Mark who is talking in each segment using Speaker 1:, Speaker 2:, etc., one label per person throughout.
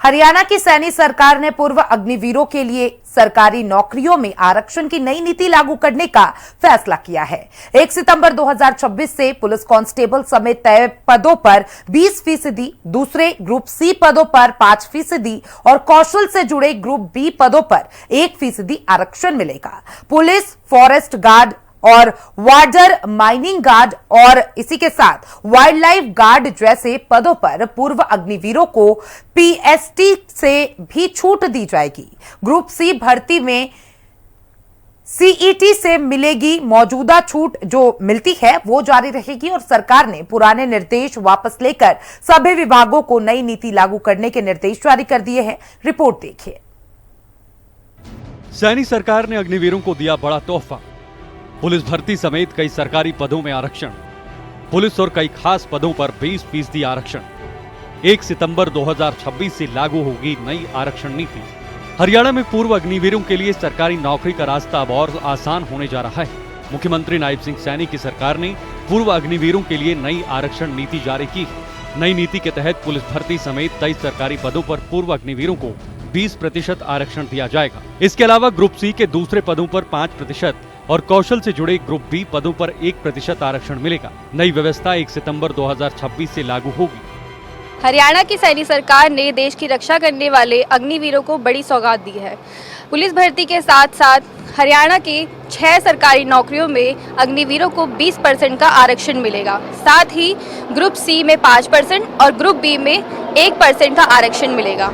Speaker 1: हरियाणा की सैनी सरकार ने पूर्व अग्निवीरों के लिए सरकारी नौकरियों में आरक्षण की नई नीति लागू करने का फैसला किया है। 1 सितंबर 2026 से पुलिस कांस्टेबल समेत तय पदों पर 20%, दूसरे ग्रुप सी पदों पर 5% और कौशल से जुड़े ग्रुप बी पदों पर 1% आरक्षण मिलेगा। पुलिस, फॉरेस्ट गार्ड और वार्डर, माइनिंग गार्ड और इसी के साथ वाइल्ड लाइफ गार्ड जैसे पदों पर पूर्व अग्निवीरों को पीएसटी से भी छूट दी जाएगी। ग्रुप सी भर्ती में सीईटी से मिलेगी मौजूदा छूट जो मिलती है वो जारी रहेगी और सरकार ने पुराने निर्देश वापस लेकर सभी विभागों को नई नीति लागू करने के निर्देश जारी कर दिए हैं। रिपोर्ट देखिए।
Speaker 2: सैनी सरकार ने अग्निवीरों को दिया बड़ा तोहफा। पुलिस भर्ती समेत कई सरकारी पदों में आरक्षण, पुलिस और कई खास पदों पर 20% आरक्षण। 1 सितंबर 2026 से लागू होगी नई आरक्षण नीति। हरियाणा में पूर्व अग्निवीरों के लिए सरकारी नौकरी का रास्ता अब और आसान होने जा रहा है। मुख्यमंत्री नायब सिंह सैनी की सरकार ने पूर्व अग्निवीरों के लिए नई आरक्षण नीति जारी की है। नई नीति के तहत पुलिस भर्ती समेत 23 सरकारी पदों पर पूर्व अग्निवीरों को 20% आरक्षण दिया जाएगा। इसके अलावा ग्रुप सी के दूसरे पदों पर 5% और कौशल से जुड़े ग्रुप बी पदों पर 1% आरक्षण मिलेगा। नई व्यवस्था 1 सितंबर 2026 से लागू होगी।
Speaker 3: हरियाणा की सैनी सरकार ने देश की रक्षा करने वाले अग्निवीरों को बड़ी सौगात दी है। पुलिस भर्ती के साथ साथ हरियाणा के 6 सरकारी नौकरियों में अग्निवीरों को 20% का आरक्षण मिलेगा। साथ ही ग्रुप सी में 5% और ग्रुप बी में 1% का आरक्षण मिलेगा।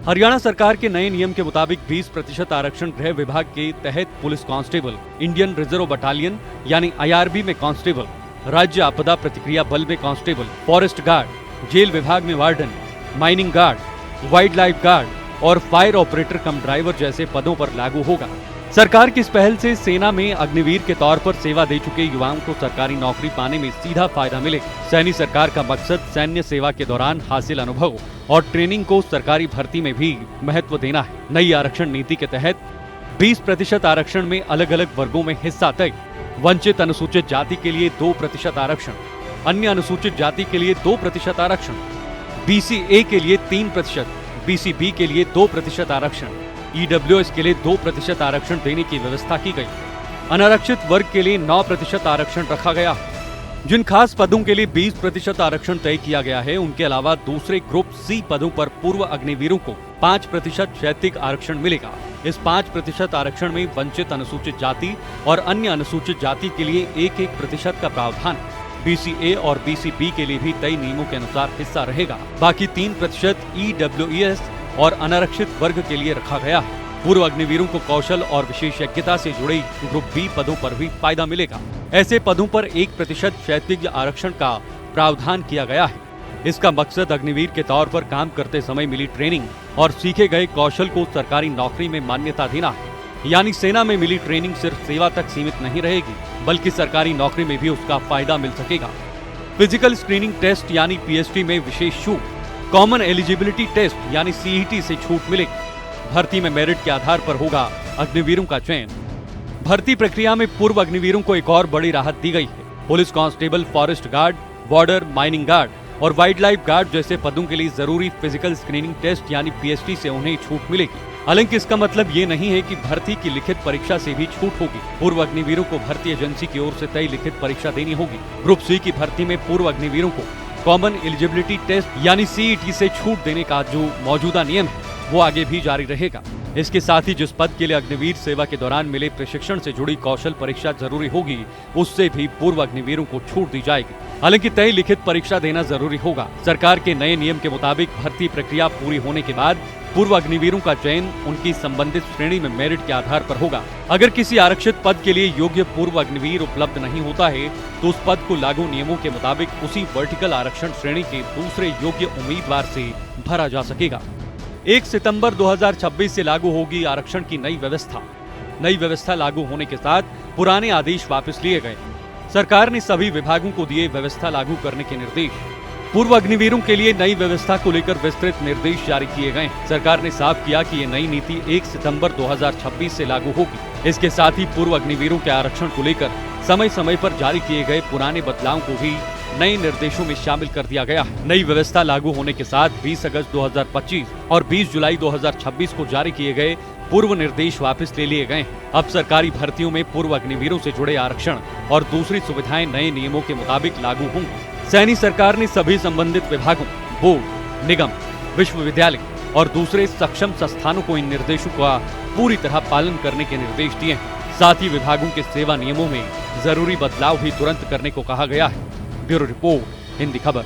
Speaker 2: हरियाणा सरकार के नए नियम के मुताबिक 20% आरक्षण गृह विभाग के तहत police constable, Indian reserve battalion यानी आईआरबी में कांस्टेबल, राज्य आपदा प्रतिक्रिया बल में कांस्टेबल, फॉरेस्ट गार्ड, जेल विभाग में warden, mining guard, wild life guard और फायर ऑपरेटर कम ड्राइवर जैसे पदों पर लागू होगा। सरकार की इस पहल से सेना में अग्निवीर के तौर पर सेवा दे चुके युवाओं को सरकारी नौकरी पाने में सीधा फायदा मिलेगा। सैनी सरकार का मकसद सैन्य सेवा के दौरान हासिल अनुभव और ट्रेनिंग को सरकारी भर्ती में भी महत्व देना है। नई आरक्षण नीति के तहत 20% आरक्षण में अलग अलग वर्गों में हिस्सा तय। वंचित अनुसूचित जाति के लिए 2% आरक्षण, अन्य अनुसूचित जाति के लिए 2% आरक्षण, बीसीए के लिए 3%, बीसीबी के लिए 2% आरक्षण, ईडब्ल्यूएस के लिए 2% आरक्षण देने की व्यवस्था की गई। अनारक्षित वर्ग के लिए 9% आरक्षण रखा गया है। जिन खास पदों के लिए 20% आरक्षण तय किया गया है, उनके अलावा दूसरे ग्रुप सी पदों पर पूर्व अग्निवीरों को 5% शैक्षिक आरक्षण मिलेगा। इस 5% आरक्षण में वंचित अनुसूचित जाति और अन्य अनुसूचित जाति के लिए 1% का प्रावधान है। बीसीए और बीसीबी के लिए भी तय नियमों के अनुसार हिस्सा रहेगा। बाकी 3% ईडब्ल्यूएस और अनारक्षित वर्ग के लिए रखा गया है। पूर्व अग्निवीरों को कौशल और विशेषज्ञता से जुड़े ग्रुप बी पदों पर भी फायदा मिलेगा। ऐसे पदों पर 1% क्षैतिज आरक्षण का प्रावधान किया गया है। इसका मकसद अग्निवीर के तौर पर काम करते समय मिली ट्रेनिंग और सीखे गए कौशल को सरकारी नौकरी में मान्यता देना है। यानी सेना में मिली ट्रेनिंग सिर्फ सेवा तक सीमित नहीं रहेगी, बल्कि सरकारी नौकरी में भी उसका फायदा मिल सकेगा। फिजिकल स्क्रीनिंग टेस्ट यानी पीएसटी में विशेष छूट, कॉमन एलिजिबिलिटी टेस्ट यानी सीईटी से छूट मिलेगी। भर्ती में मेरिट के आधार पर होगा अग्निवीरों का चयन। भर्ती प्रक्रिया में पूर्व अग्निवीरों को एक और बड़ी राहत दी गई है। Police constable, forest guard, border, mining guard और वाइल्ड लाइफ गार्ड जैसे पदों के लिए जरूरी फिजिकल स्क्रीनिंग टेस्ट यानी पीएसटी से उन्हें छूट मिलेगी। हालांकि इसका मतलब ये नहीं है कि भर्ती की लिखित परीक्षा से भी छूट होगी। पूर्व अग्निवीरों को भर्ती एजेंसी की ओर से तय लिखित परीक्षा देनी होगी। ग्रुप सी की भर्ती में पूर्व अग्निवीरों को कॉमन एलिजिबिलिटी टेस्ट यानी सीईटी से छूट देने का जो मौजूदा नियम है वो आगे भी जारी रहेगा। इसके साथ ही जिस पद के लिए अग्निवीर सेवा के दौरान मिले प्रशिक्षण से जुड़ी कौशल परीक्षा जरूरी होगी, उससे भी पूर्व अग्निवीरों को छूट दी जाएगी। हालांकि तय लिखित परीक्षा देना जरूरी होगा। सरकार के नए नियम के मुताबिक भर्ती प्रक्रिया पूरी होने के बाद पूर्व अग्निवीरों का चयन उनकी संबंधित श्रेणी में मेरिट के आधार पर होगा। अगर किसी आरक्षित पद के लिए योग्य पूर्व अग्निवीर उपलब्ध नहीं होता है तो उस पद को लागू नियमों के मुताबिक उसी वर्टिकल आरक्षण श्रेणी के दूसरे योग्य उम्मीदवार से भरा जा सकेगा। 1 सितंबर 2026 से लागू होगी आरक्षण की नई व्यवस्था। नई व्यवस्था लागू होने के साथ पुराने आदेश वापस लिए गए। सरकार ने सभी विभागों को दिए व्यवस्था लागू करने के निर्देश। पूर्व अग्निवीरों के लिए नई व्यवस्था को लेकर विस्तृत निर्देश जारी किए गए। सरकार ने साफ किया कि ये नई नीति 1 सितंबर 2026 से लागू होगी। इसके साथ ही पूर्व अग्निवीरों के आरक्षण को लेकर समय समय पर जारी किए गए पुराने बदलावों को भी नए निर्देशों में शामिल कर दिया गया है। नई व्यवस्था लागू होने के साथ 20 अगस्त 2025 और 20 जुलाई 2026 को जारी किए गए पूर्व निर्देश वापस ले लिए गए। अब सरकारी भर्तियों में पूर्व अग्निवीरों से जुड़े आरक्षण और दूसरी सुविधाएं नए नियमों के मुताबिक लागू होंगी। सैनी सरकार ने सभी संबंधित विभागों, बोर्ड, निगम, विश्वविद्यालय और दूसरे सक्षम संस्थानों को इन निर्देशों का पूरी तरह पालन करने के निर्देश दिए हैं। साथ ही विभागों के सेवा नियमों में जरूरी बदलाव भी तुरंत करने को कहा गया है। ब्यूरो रिपोर्ट, हिंदी खबर।